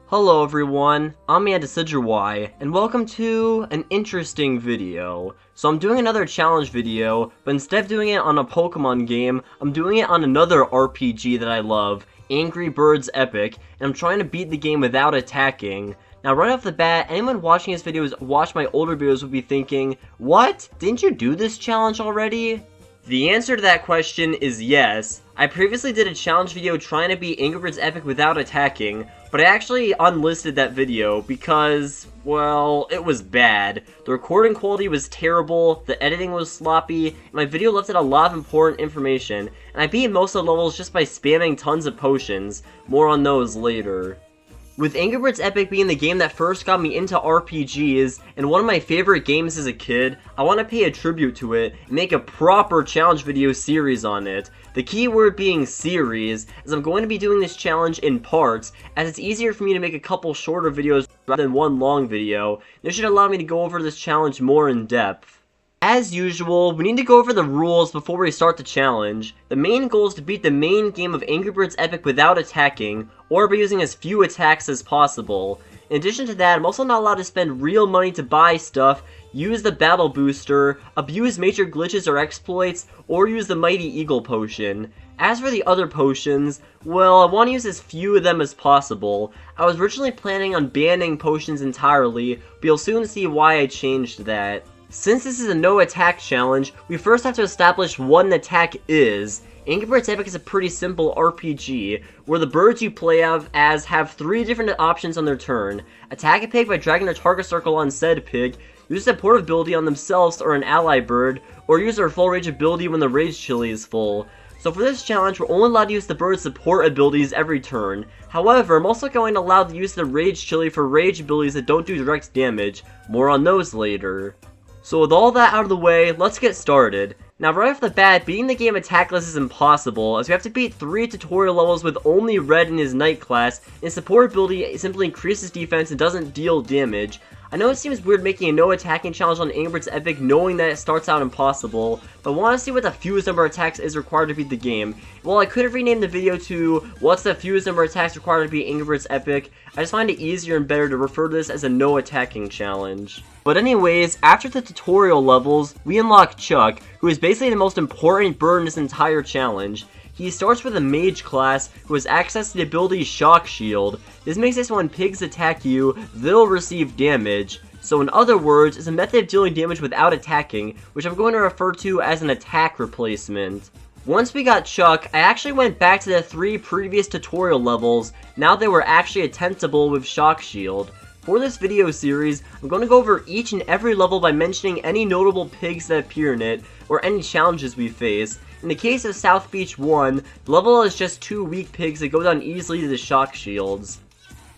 Hello everyone, I'm Y, and welcome to an interesting video. So I'm doing another challenge video, but instead of doing it on a Pokemon game, I'm doing it on another RPG that I love, Angry Birds Epic, and I'm trying to beat the game without attacking. Now right off the bat, anyone watching this video who's watched my older videos would be thinking, what? Didn't you do this challenge already? The answer to that question is yes. I previously did a challenge video trying to beat Angry Birds Epic without attacking, but I actually unlisted that video because, well, it was bad. The recording quality was terrible, the editing was sloppy, and my video left out a lot of important information, and I beat most of the levels just by spamming tons of potions. More on those later. With Angry Birds Epic being the game that first got me into RPGs, and one of my favorite games as a kid, I want to pay a tribute to it, and make a proper challenge video series on it. The key word being series, as I'm going to be doing this challenge in parts, as it's easier for me to make a couple shorter videos rather than one long video. This should allow me to go over this challenge more in depth. As usual, we need to go over the rules before we start the challenge. The main goal is to beat the main game of Angry Birds Epic without attacking, or by using as few attacks as possible. In addition to that, I'm also not allowed to spend real money to buy stuff, use the battle booster, abuse major glitches or exploits, or use the Mighty Eagle potion. As for the other potions, well, I want to use as few of them as possible. I was originally planning on banning potions entirely, but you'll soon see why I changed that. Since this is a no attack challenge, we first have to establish what an attack is. Angry Birds Epic is a pretty simple RPG, where the birds you play as have 3 different options on their turn. Attack a pig by dragging their target circle on said pig, use a support ability on themselves or an ally bird, or use their full rage ability when the rage chili is full. So for this challenge, we're only allowed to use the bird's support abilities every turn. However, I'm also going to allow to use the rage chili for rage abilities that don't do direct damage. More on those later. So with all that out of the way, let's get started. Now right off the bat, beating the game attackless is impossible, as we have to beat 3 tutorial levels with only Red in his Night class, and support ability simply increases defense and doesn't deal damage. I know it seems weird making a no attacking challenge on Angry Birds Epic knowing that it starts out impossible, but I want to see what the fewest number of attacks is required to beat the game. Well, I could have renamed the video to what's the fewest number of attacks required to beat Angry Birds Epic. I just find it easier and better to refer to this as a no attacking challenge. But anyways, after the tutorial levels, we unlock Chuck, who is basically the most important bird in this entire challenge. He starts with a mage class who has access to the ability Shock Shield. This makes it so when pigs attack you, they'll receive damage. So in other words, it's a method of dealing damage without attacking, which I'm going to refer to as an attack replacement. Once we got Chuck, I actually went back to the 3 previous tutorial levels, now they were actually attemptable with Shock Shield. For this video series, I'm going to go over each and every level by mentioning any notable pigs that appear in it, or any challenges we face. In the case of South Beach 1, the level is just 2 weak pigs that go down easily to the shock shields.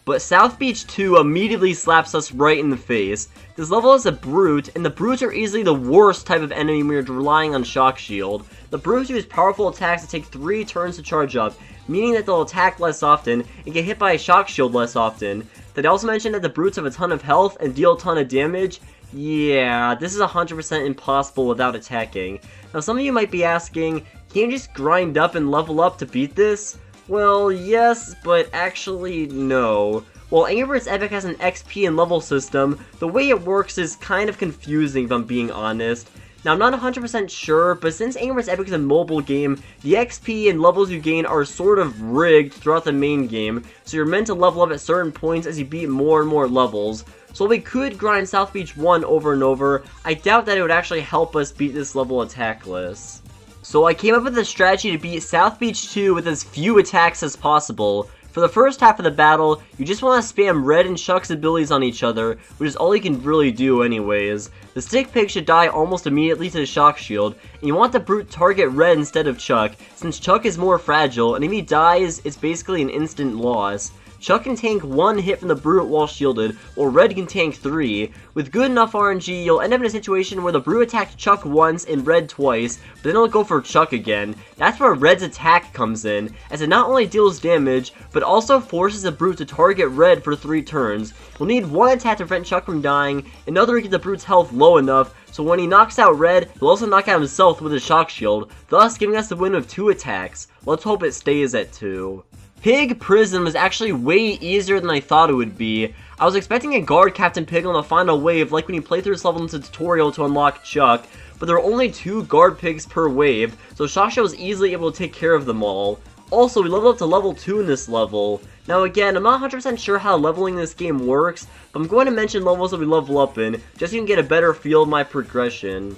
But South Beach 2 immediately slaps us right in the face. This level is a brute, and the brutes are easily the worst type of enemy when you're relying on shock shield. The brutes use powerful attacks that take 3 turns to charge up, meaning that they'll attack less often and get hit by a shock shield less often. Did I also mention that the brutes have a ton of health and deal a ton of damage? Yeah, this is 100% impossible without attacking. Now some of you might be asking, can you just grind up and level up to beat this? Well, yes, but actually no. While Angry Birds Epic has an XP and level system, the way it works is kind of confusing if I'm being honest. Now I'm not 100% sure, but since Angry Birds Epic is a mobile game, the XP and levels you gain are sort of rigged throughout the main game, so you're meant to level up at certain points as you beat more and more levels. So we could grind South Beach 1 over and over, I doubt that it would actually help us beat this level attackless. So I came up with a strategy to beat South Beach 2 with as few attacks as possible. For the first half of the battle, you just want to spam Red and Chuck's abilities on each other, which is all you can really do anyways. The stick pig should die almost immediately to the shock shield, and you want the brute target Red instead of Chuck, since Chuck is more fragile, and if he dies, it's basically an instant loss. Chuck can tank 1 hit from the brute while shielded, while Red can tank 3. With good enough RNG, you'll end up in a situation where the brute attacked Chuck once and Red twice, but then it'll go for Chuck again. That's where Red's attack comes in, as it not only deals damage, but also forces the brute to target Red for 3 turns. You'll need 1 attack to prevent Chuck from dying, another to get the brute's health low enough, so when he knocks out Red, he'll also knock out himself with his shock shield, thus giving us the win of 2 attacks. Let's hope it stays at 2. Pig Prison was actually way easier than I thought it would be. I was expecting a guard Captain Pig on the final wave, like when you play through this level in the tutorial to unlock Chuck, but there are only 2 guard pigs per wave, so Shasha was easily able to take care of them all. Also, we leveled up to level 2 in this level. Now again, I'm not 100% sure how leveling this game works, but I'm going to mention levels that we level up in, just so you can get a better feel of my progression.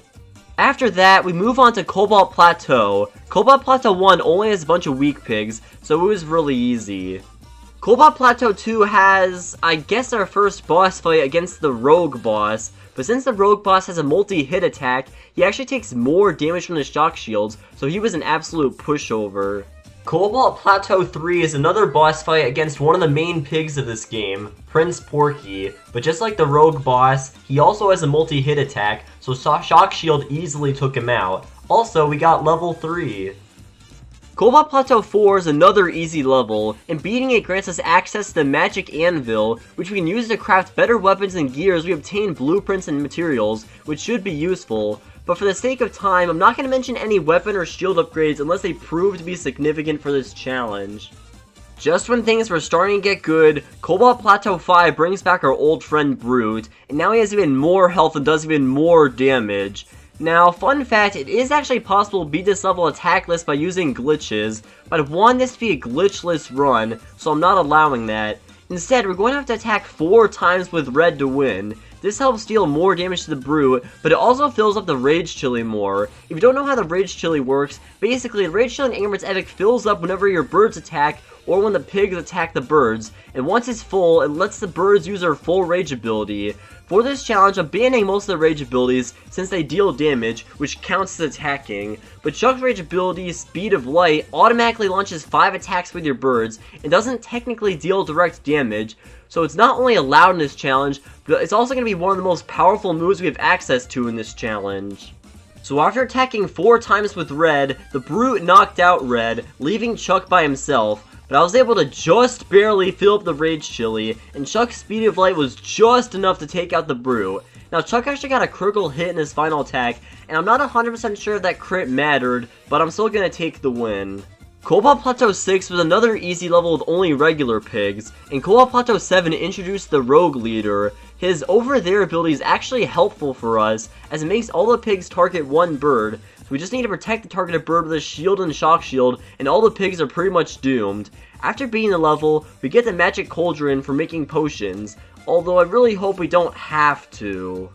After that, we move on to Cobalt Plateau. Cobalt Plateau 1 only has a bunch of weak pigs, so it was really easy. Cobalt Plateau 2 has, I guess, our first boss fight against the Rogue boss, but since the Rogue boss has a multi-hit attack, he actually takes more damage from the shock shields, so he was an absolute pushover. Cobalt Plateau 3 is another boss fight against one of the main pigs of this game, Prince Porky, but just like the Rogue boss, he also has a multi-hit attack, so Shock Shield easily took him out. Also, we got level 3. Cobalt Plateau 4 is another easy level, and beating it grants us access to the Magic Anvil, which we can use to craft better weapons and gear as we obtain blueprints and materials, which should be useful. But for the sake of time, I'm not going to mention any weapon or shield upgrades unless they prove to be significant for this challenge. Just when things were starting to get good, Cobalt Plateau 5 brings back our old friend Brute, and now he has even more health and does even more damage. Now, fun fact, it is actually possible to beat this level attackless by using glitches, but I want this to be a glitchless run, so I'm not allowing that. Instead, we're going to have to attack 4 times with red to win. This helps deal more damage to the Brute, but it also fills up the Rage Chili more. If you don't know how the Rage Chili works, basically the Rage Chili in Angry Birds Epic fills up whenever your birds attack or when the pigs attack the birds, and once it's full, it lets the birds use their full rage ability. For this challenge, I'm banning most of the rage abilities since they deal damage, which counts as attacking, but Chuck's rage ability, Speed of Light, automatically launches 5 attacks with your birds and doesn't technically deal direct damage, so it's not only allowed in this challenge, but it's also going to be one of the most powerful moves we have access to in this challenge. So after attacking 4 times with red, the Brute knocked out red, leaving Chuck by himself, but I was able to just barely fill up the Rage Chili, and Chuck's Speed of Light was just enough to take out the Brute. Now Chuck actually got a critical hit in his final attack, and I'm not 100% sure if that crit mattered, but I'm still going to take the win. Cobalt Plateau 6 was another easy level with only regular pigs, and Cobalt Plateau 7 introduced the Rogue Leader. His over there ability is actually helpful for us, as it makes all the pigs target one bird, so we just need to protect the targeted bird with a shield and shock shield, and all the pigs are pretty much doomed. After beating the level, we get the Magic Cauldron for making potions, although I really hope we don't have to.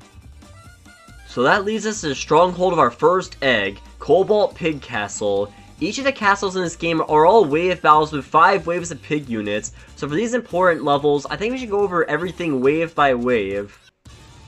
So that leads us to the stronghold of our first egg, Cobalt Pig Castle. Each of the castles in this game are all wave battles with 5 waves of pig units, so for these important levels, I think we should go over everything wave by wave.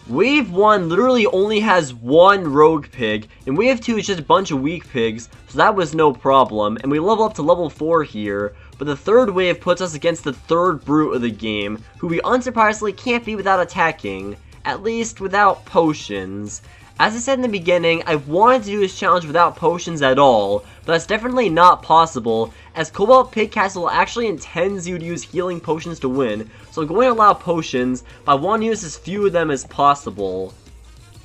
Wave 1 literally only has 1 rogue pig, and wave 2 is just a bunch of weak pigs, so that was no problem, and we level up to level 4 here. But the third wave puts us against the third brute of the game, who we unsurprisingly can't beat without attacking, at least without potions. As I said in the beginning, I wanted to do this challenge without potions at all, but that's definitely not possible, as Cobalt Pig Castle actually intends you to use healing potions to win, so I'm going to allow potions, but I want to use as few of them as possible.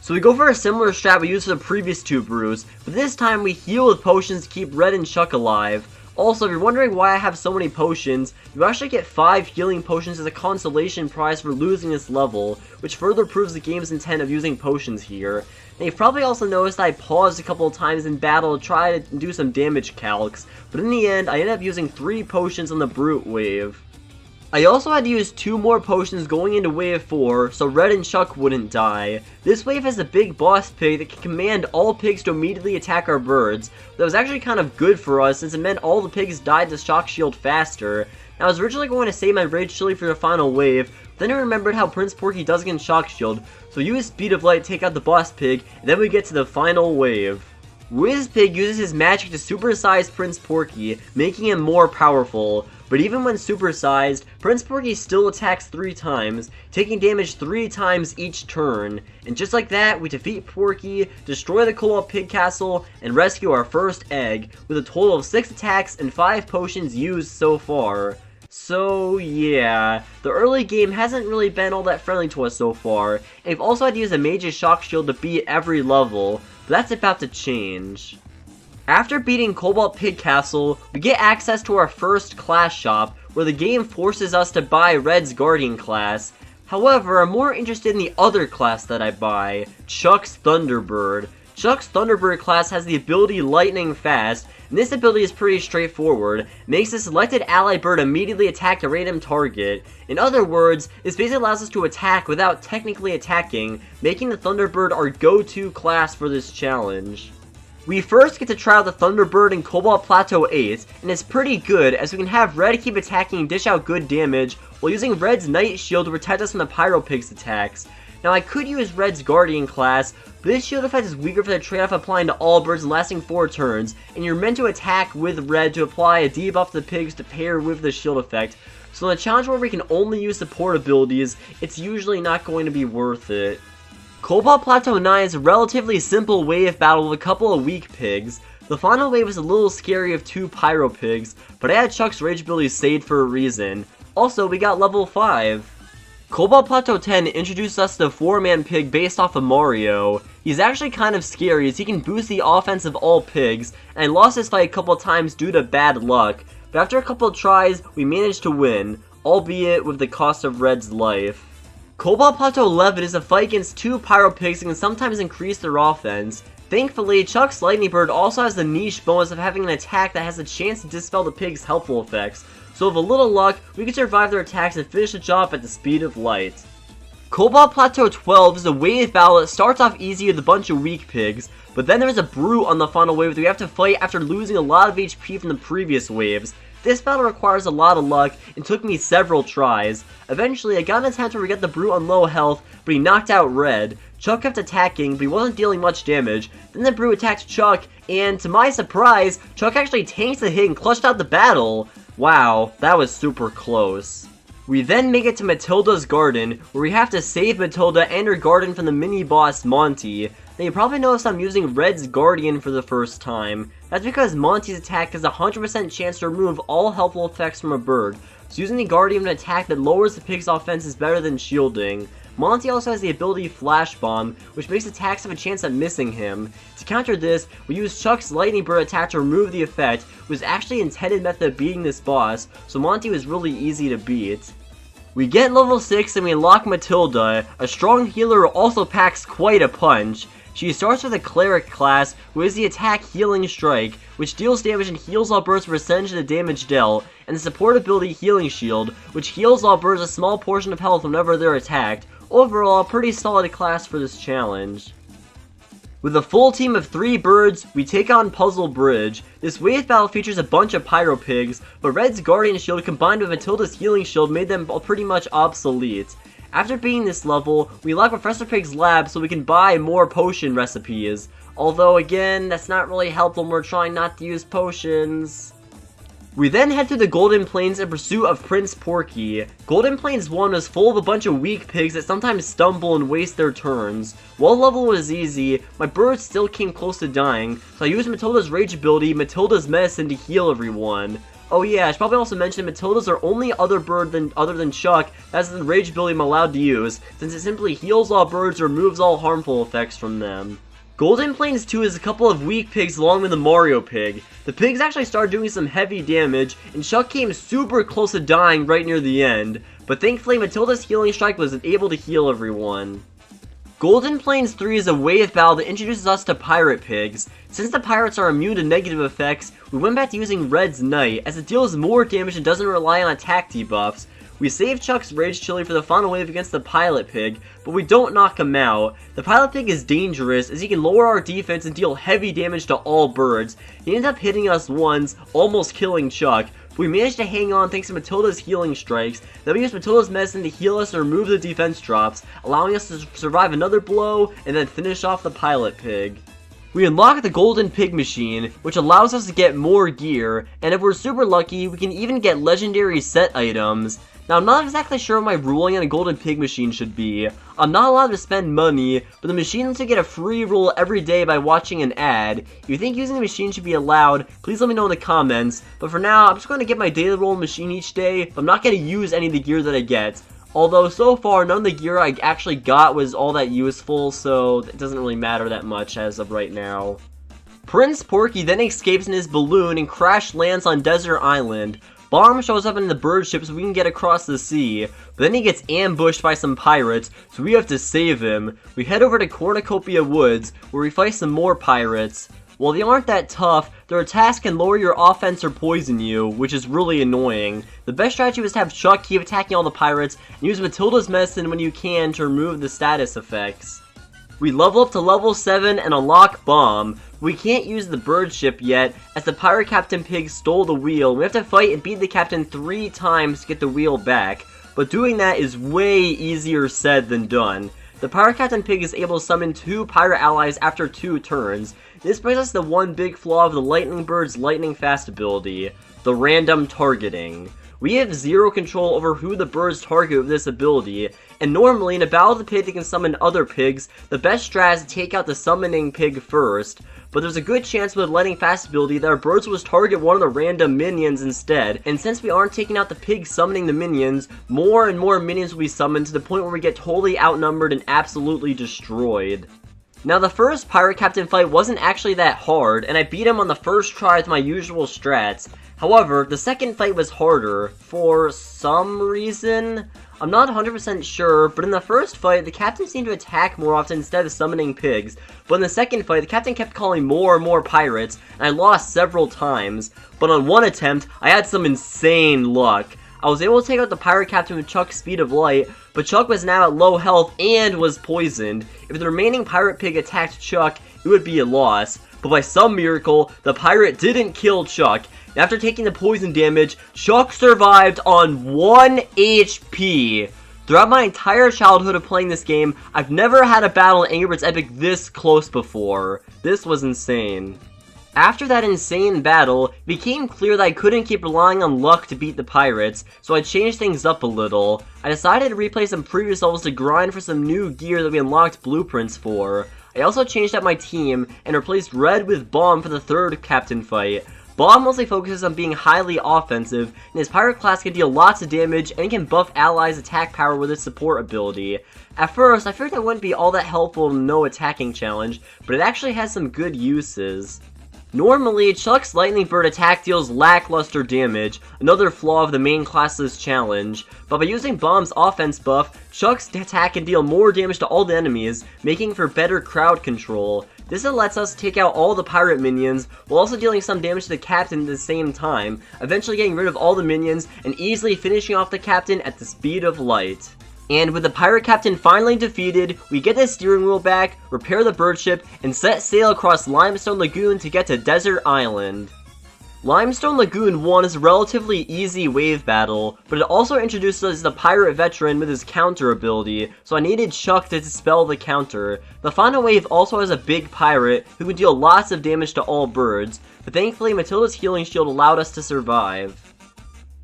So we go for a similar strat we used for the previous 2 brews, but this time we heal with potions to keep Red and Chuck alive. Also, if you're wondering why I have so many potions, you actually get 5 healing potions as a consolation prize for losing this level, which further proves the game's intent of using potions here. And you've probably also noticed that I paused a couple of times in battle to try to do some damage calcs, but in the end, I ended up using 3 potions on the Brute wave. I also had to use 2 more potions going into wave 4, so Red and Chuck wouldn't die. This wave has a big boss pig that can command all pigs to immediately attack our birds. That was actually kind of good for us since it meant all the pigs died to shock shield faster. Now, I was originally going to save my Rage Chili for the final wave, but then I remembered how Prince Porky does against shock shield, so I used Speed of Light to take out the boss pig, and then we get to the final wave. Whizpig uses his magic to supersize Prince Porky, making him more powerful. But even when supersized, Prince Porky still attacks 3 times, taking damage 3 times each turn. And just like that, we defeat Porky, destroy the Cobalt Pig Castle, and rescue our first egg, with a total of 6 attacks and 5 potions used so far. So yeah, the early game hasn't really been all that friendly to us so far, and we've also had to use a Mage's Shock Shield to beat every level, but that's about to change. After beating Cobalt Pig Castle, we get access to our first class shop, where the game forces us to buy Red's Guardian class. However, I'm more interested in the other class that I buy, Chuck's Thunderbird. Chuck's Thunderbird class has the ability Lightning Fast, and this ability is pretty straightforward. It makes the selected ally bird immediately attack a random target. In other words, this basically allows us to attack without technically attacking, making the Thunderbird our go-to class for this challenge. We first get to try out the Thunderbird in Cobalt Plateau 8, and it's pretty good as we can have Red keep attacking and dish out good damage, while using Red's Night Shield to protect us from the Pyro Pig's attacks. Now I could use Red's Guardian class, but this shield effect is weaker for the trade-off applying to all birds and lasting 4 turns, and you're meant to attack with Red to apply a debuff to the pigs to pair with the shield effect. So in a challenge where we can only use support abilities, it's usually not going to be worth it. Cobalt Plateau 9 is a relatively simple wave battle with a couple of weak pigs. The final wave is a little scary of 2 Pyro Pigs, but I had Chuck's Rage ability saved for a reason. Also, we got level 5. Cobalt Plateau 10 introduced us to the 4-man pig based off of Mario. He's actually kind of scary as he can boost the offense of all pigs, and I lost this fight a couple times due to bad luck, but after a couple of tries, we managed to win, albeit with the cost of Red's life. Cobalt Plateau 11 is a fight against 2 Pyro Pigs and can sometimes increase their offense. Thankfully, Chuck's Lightning Bird also has the niche bonus of having an attack that has a chance to dispel the pig's helpful effects, so with a little luck, we can survive their attacks and finish the job at the speed of light. Cobalt Plateau 12 is a wave battle that starts off easy with a bunch of weak pigs, but then there's a brute on the final wave that we have to fight after losing a lot of HP from the previous waves. This battle requires a lot of luck and took me several tries. Eventually, I got an attempt where we get the brute on low health, but he knocked out Red. Chuck kept attacking, but he wasn't dealing much damage. Then the brute attacked Chuck, and to my surprise, Chuck actually tanked the hit and clutched out the battle. Wow, that was super close. We then make it to Matilda's garden, where we have to save Matilda and her garden from the mini-boss Monty. Now you probably noticed I'm using Red's Guardian for the first time. That's because Monty's attack has a 100% chance to remove all helpful effects from a bird, so using the Guardian in an attack that lowers the pig's offense is better than shielding. Monty also has the ability Flash Bomb, which makes attacks have a chance at missing him. To counter this, we use Chuck's Lightning Bird attack to remove the effect, which was actually an intended method of beating this boss, so Monty was really easy to beat. We get level 6 and we unlock Matilda. A strong healer who also packs quite a punch. She starts with a Cleric class, who has the attack Healing Strike, which deals damage and heals all birds a percentage of the damage dealt, and the support ability Healing Shield, which heals all birds a small portion of health whenever they're attacked. Overall, a pretty solid class for this challenge. With a full team of 3 birds, we take on Puzzle Bridge. This wave battle features a bunch of Pyro Pigs, but Red's Guardian Shield combined with Matilda's Healing Shield made them pretty much obsolete. After beating this level, we unlock Professor Pig's lab so we can buy more potion recipes. Although again, that's not really helpful when we're trying not to use potions. We then head through the Golden Plains in pursuit of Prince Porky. Golden Plains 1 was full of a bunch of weak pigs that sometimes stumble and waste their turns. While the level was easy, my birds still came close to dying, so I used Matilda's Rage ability, Matilda's Medicine, to heal everyone. Oh yeah, I should probably also mention Matilda's our only other bird other than Chuck that has the Rage ability I'm allowed to use, since it simply heals all birds or removes all harmful effects from them. Golden Plains 2 is a couple of weak pigs along with the Mario Pig. The pigs actually started doing some heavy damage, and Chuck came super close to dying right near the end, but thankfully Matilda's Healing Strike was able to heal everyone. Golden Plains 3 is a wave battle that introduces us to Pirate Pigs. Since the pirates are immune to negative effects, we went back to using Red's Knight, as it deals more damage and doesn't rely on attack debuffs. We save Chuck's Rage Chili for the final wave against the Pilot Pig, but we don't knock him out. The Pilot Pig is dangerous as he can lower our defense and deal heavy damage to all birds. He ended up hitting us once, almost killing Chuck, but we managed to hang on thanks to Matilda's Healing Strikes. Then we used Matilda's Medicine to heal us and remove the defense drops, allowing us to survive another blow and then finish off the Pilot Pig. We unlock the Golden Pig Machine, which allows us to get more gear, and if we're super lucky, we can even get legendary set items. Now, I'm not exactly sure what my ruling on a Golden Pig Machine should be. I'm not allowed to spend money, but the machine lets you get a free roll every day by watching an ad. If you think using the machine should be allowed, please let me know in the comments. But for now, I'm just going to get my daily roll machine each day, but I'm not going to use any of the gear that I get. Although, so far, none of the gear I actually got was all that useful, so it doesn't really matter that much as of right now. Prince Porky then escapes in his balloon and crash lands on Desert Island. Bomb shows up in the bird ship so we can get across the sea, but then he gets ambushed by some pirates, so we have to save him. We head over to Cornucopia Woods, where we fight some more pirates. While they aren't that tough, their attacks can lower your offense or poison you, which is really annoying. The best strategy was to have Chuck keep attacking all the pirates, and use Matilda's medicine when you can to remove the status effects. We level up to level 7 and unlock Bomb. We can't use the bird ship yet, as the Pirate Captain Pig stole the wheel. We have to fight and beat the captain 3 times to get the wheel back, but doing that is way easier said than done. The Pirate Captain Pig is able to summon 2 pirate allies after 2 turns. This brings us to one big flaw of the Lightning Bird's lightning fast ability, the random targeting. We have 0 control over who the birds target with this ability, and normally in a battle of the pig that can summon other pigs, the best strat is to take out the summoning pig first, but there's a good chance with the lightning fast ability that our birds will just target one of the random minions instead, and since we aren't taking out the pig summoning the minions, more and more minions will be summoned to the point where we get totally outnumbered and absolutely destroyed. Now the first Pirate Captain fight wasn't actually that hard, and I beat him on the first try with my usual strats. However, the second fight was harder, for some reason. I'm not 100% sure, but in the first fight, the captain seemed to attack more often instead of summoning pigs. But in the second fight, the captain kept calling more and more pirates, and I lost several times. But on one attempt, I had some insane luck. I was able to take out the pirate captain with Chuck's speed of light, but Chuck was now at low health and was poisoned. If the remaining pirate pig attacked Chuck, it would be a loss. But by some miracle, the pirate didn't kill Chuck. And after taking the poison damage, Chuck survived on 1 HP. Throughout my entire childhood of playing this game, I've never had a battle in Angry Birds Epic this close before. This was insane. After that insane battle, it became clear that I couldn't keep relying on luck to beat the pirates, so I changed things up a little. I decided to replay some previous levels to grind for some new gear that we unlocked blueprints for. I also changed up my team and replaced Red with Bomb for the third captain fight. Bomb mostly focuses on being highly offensive, and his pirate class can deal lots of damage and can buff allies' attack power with his support ability. At first, I figured that wouldn't be all that helpful in no attacking challenge, but it actually has some good uses. Normally, Chuck's Lightning Bird attack deals lackluster damage, another flaw of the main class's challenge, but by using Bomb's offense buff, Chuck's attack can deal more damage to all the enemies, making for better crowd control. This lets us take out all the pirate minions, while also dealing some damage to the captain at the same time, eventually getting rid of all the minions, and easily finishing off the captain at the speed of light. And with the pirate captain finally defeated, we get the steering wheel back, repair the bird ship, and set sail across Limestone Lagoon to get to Desert Island. Limestone Lagoon 1 is a relatively easy wave battle, but it also introduces the pirate veteran with his counter ability, so I needed Chuck to dispel the counter. The final wave also has a big pirate who can deal lots of damage to all birds, but thankfully Matilda's healing shield allowed us to survive.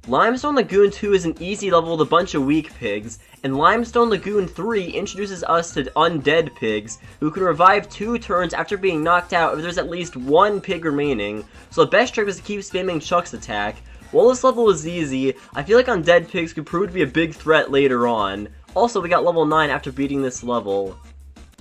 Limestone Lagoon 2 is an easy level with a bunch of weak pigs, and Limestone Lagoon 3 introduces us to undead pigs, who can revive 2 turns after being knocked out if there's at least 1 pig remaining, so the best trick is to keep spamming Chuck's attack. While this level is easy, I feel like undead pigs could prove to be a big threat later on. Also, we got level 9 after beating this level.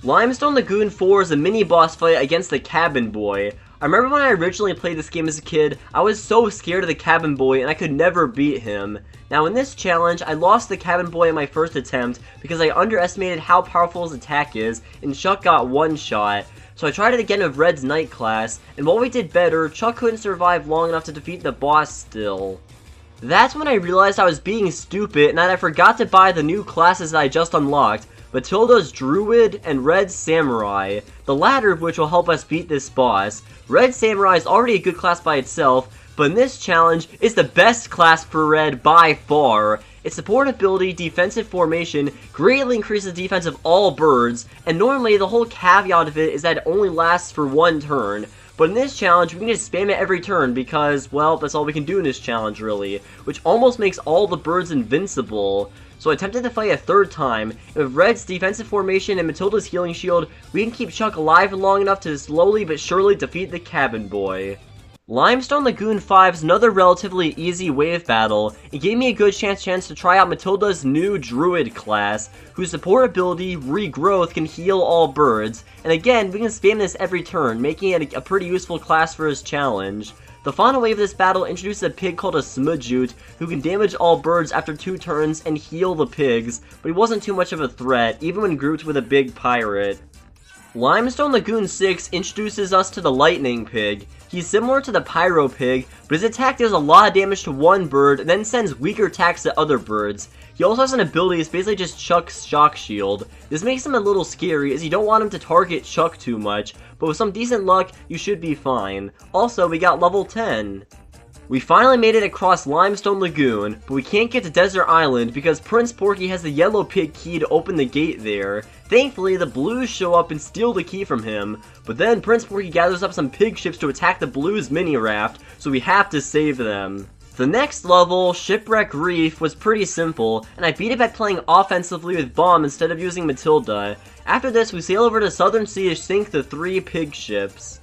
Limestone Lagoon 4 is a mini-boss fight against the Cabin Boy. I remember when I originally played this game as a kid, I was so scared of the Cabin Boy and I could never beat him. Now in this challenge, I lost the Cabin Boy in my first attempt because I underestimated how powerful his attack is and Chuck got one shot. So I tried it again with Red's Night class, and while we did better, Chuck couldn't survive long enough to defeat the boss still. That's when I realized I was being stupid and that I forgot to buy the new classes that I just unlocked, Matilda's Druid and Red Samurai, the latter of which will help us beat this boss. Red Samurai is already a good class by itself, but in this challenge, it's the best class for Red by far. Its support ability, defensive formation, greatly increases the defense of all birds, and normally the whole caveat of it is that it only lasts for 1 turn. But in this challenge, we can just spam it every turn because, well, that's all we can do in this challenge really, which almost makes all the birds invincible. So I attempted to fight a 3rd time, and with Red's defensive formation and Matilda's healing shield, we can keep Chuck alive long enough to slowly but surely defeat the Cabin Boy. Limestone Lagoon 5 is another relatively easy wave battle. It gave me a good chance to try out Matilda's new Druid class, whose support ability, Regrowth, can heal all birds, and again, we can spam this every turn, making it a pretty useful class for his challenge. The final wave of this battle introduces a pig called a Smudgute, who can damage all birds after 2 turns and heal the pigs, but he wasn't too much of a threat, even when grouped with a big pirate. Limestone Lagoon 6 introduces us to the Lightning Pig. He's similar to the Pyro Pig, but his attack does a lot of damage to one bird and then sends weaker attacks to other birds. He also has an ability that's basically just Chuck's Shock Shield. This makes him a little scary as you don't want him to target Chuck too much, but with some decent luck, you should be fine. Also, we got level 10. We finally made it across Limestone Lagoon, but we can't get to Desert Island because Prince Porky has the yellow pig key to open the gate there. Thankfully, the blues show up and steal the key from him, but then Prince Porky gathers up some pig ships to attack the blues mini raft, so we have to save them. The next level, Shipwreck Reef, was pretty simple, and I beat it by playing offensively with Bomb instead of using Matilda. After this, we sail over to Southern Sea to sink the 3 pig ships.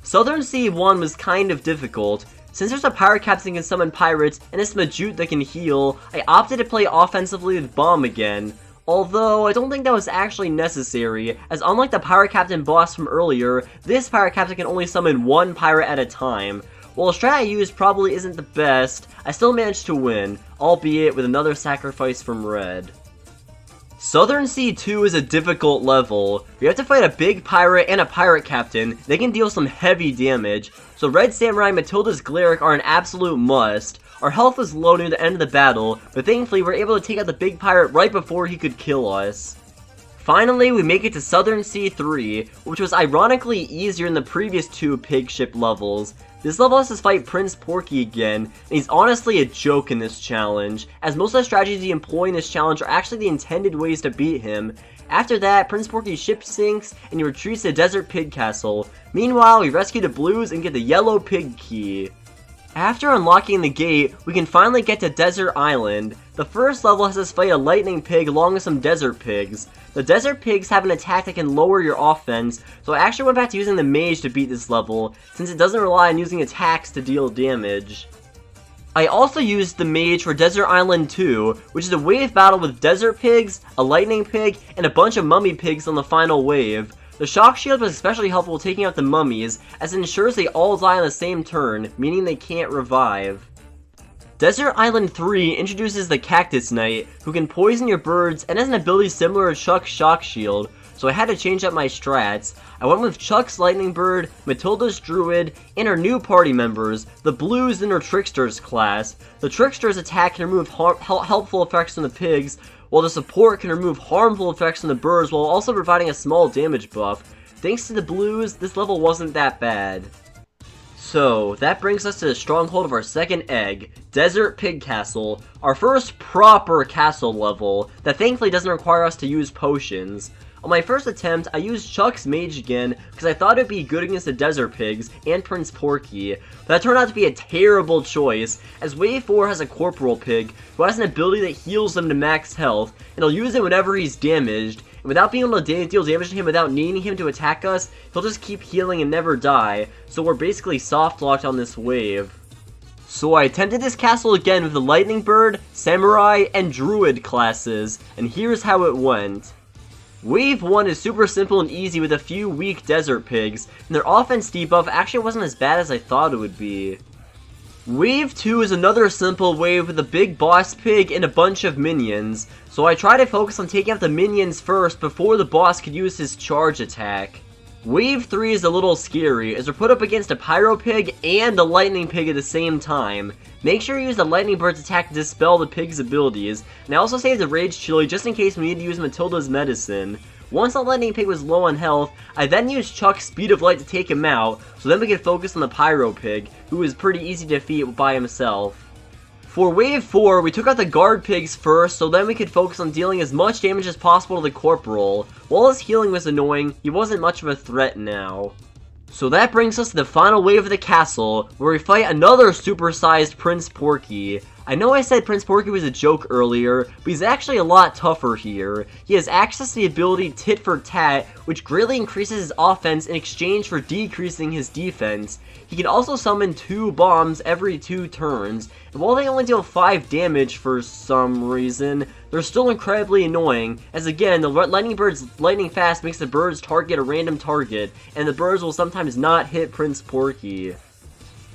Southern Sea 1 was kind of difficult. Since there's a pirate captain that can summon pirates, and a Smudgute that can heal, I opted to play offensively with Bomb again. Although, I don't think that was actually necessary, as unlike the pirate captain boss from earlier, this pirate captain can only summon 1 pirate at a time. While the strat I used probably isn't the best, I still managed to win, albeit with another sacrifice from Red. Southern Sea 2 is a difficult level. We have to fight a big pirate and a pirate captain. They can deal some heavy damage, so Red Samurai and Matilda's Cleric are an absolute must. Our health was low near the end of the battle, but thankfully we were able to take out the big pirate right before he could kill us. Finally, we make it to Southern Sea 3, which was ironically easier than the previous 2 pig ship levels. This level has us fight Prince Porky again, and he's honestly a joke in this challenge, as most of the strategies you employ in this challenge are actually the intended ways to beat him. After that, Prince Porky's ship sinks, and he retreats to Desert Pig Castle. Meanwhile, we rescue the blues and get the yellow pig key. After unlocking the gate, we can finally get to Desert Island. The first level has us fight a lightning pig along with some desert pigs. The desert pigs have an attack that can lower your offense, so I actually went back to using the mage to beat this level, since it doesn't rely on using attacks to deal damage. I also used the mage for Desert Island 2, which is a wave battle with desert pigs, a lightning pig, and a bunch of mummy pigs on the final wave. The shock shield was especially helpful taking out the mummies, as it ensures they all die on the same turn, meaning they can't revive. Desert Island 3 introduces the Cactus Knight, who can poison your birds and has an ability similar to Chuck's Shock Shield, so I had to change up my strats. I went with Chuck's Lightning Bird, Matilda's Druid, and our new party members, the Blues in her Tricksters class. The Trickster's attack can remove helpful effects from the pigs, while the support can remove harmful effects from the birds while also providing a small damage buff. Thanks to the Blues, this level wasn't that bad. So, that brings us to the stronghold of our second egg, Desert Pig Castle, our first proper castle level that thankfully doesn't require us to use potions. On my first attempt, I used Chuck's Mage again because I thought it would be good against the Desert Pigs and Prince Porky, but that turned out to be a terrible choice, as Wave 4 has a Corporal Pig who has an ability that heals them to max health, and he'll use it whenever he's damaged, and without being able to deal damage to him without needing him to attack us, he'll just keep healing and never die, so we're basically soft-locked on this wave. So I attempted this castle again with the Lightning Bird, Samurai, and Druid classes, and here's how it went. Wave 1 is super simple and easy with a few weak desert pigs, and their offense debuff actually wasn't as bad as I thought it would be. Wave 2 is another simple wave with a big boss pig and a bunch of minions, so I try to focus on taking out the minions first before the boss could use his charge attack. Wave 3 is a little scary, as we're put up against a Pyro Pig and a Lightning Pig at the same time. Make sure you use the Lightning Bird's attack to dispel the pig's abilities, and I also saved the Rage Chili just in case we need to use Matilda's medicine. Once the Lightning Pig was low on health, I then used Chuck's Speed of Light to take him out, so then we could focus on the Pyro Pig, who was pretty easy to defeat by himself. For Wave 4, we took out the Guard Pigs first, so then we could focus on dealing as much damage as possible to the Corporal. While his healing was annoying, he wasn't much of a threat now. So that brings us to the final wave of the castle, where we fight another supersized Prince Porky. I know I said Prince Porky was a joke earlier, but he's actually a lot tougher here. He has access to the ability Tit for Tat, which greatly increases his offense in exchange for decreasing his defense. He can also summon 2 bombs every 2 turns, and while they only deal 5 damage for some reason, they're still incredibly annoying, as again, the Lightning Bird's lightning fast makes the birds target a random target, and the birds will sometimes not hit Prince Porky.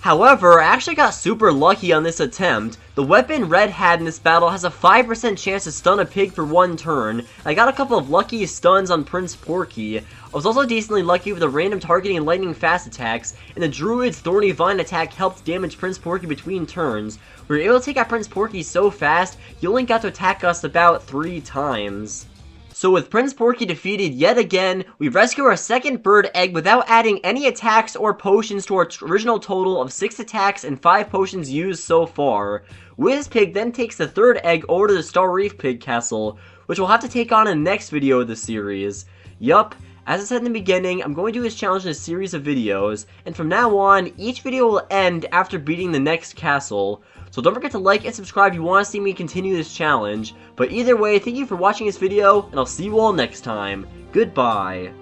However, I actually got super lucky on this attempt. The weapon Red had in this battle has a 5% chance to stun a pig for 1 turn. I got a couple of lucky stuns on Prince Porky. I was also decently lucky with the random targeting and lightning fast attacks, and the Druid's Thorny Vine attack helped damage Prince Porky between turns. We were able to take out Prince Porky so fast, he only got to attack us about 3 times. So with Prince Porky defeated yet again, we rescue our second bird egg without adding any attacks or potions to our original total of 6 attacks and 5 potions used so far. Wizpig then takes the third egg over to the Star Reef Pig Castle, which we'll have to take on in the next video of the series. Yup, as I said in the beginning, I'm going to do this challenge in a series of videos, and from now on, each video will end after beating the next castle. So don't forget to like and subscribe if you want to see me continue this challenge. But either way, thank you for watching this video, and I'll see you all next time. Goodbye.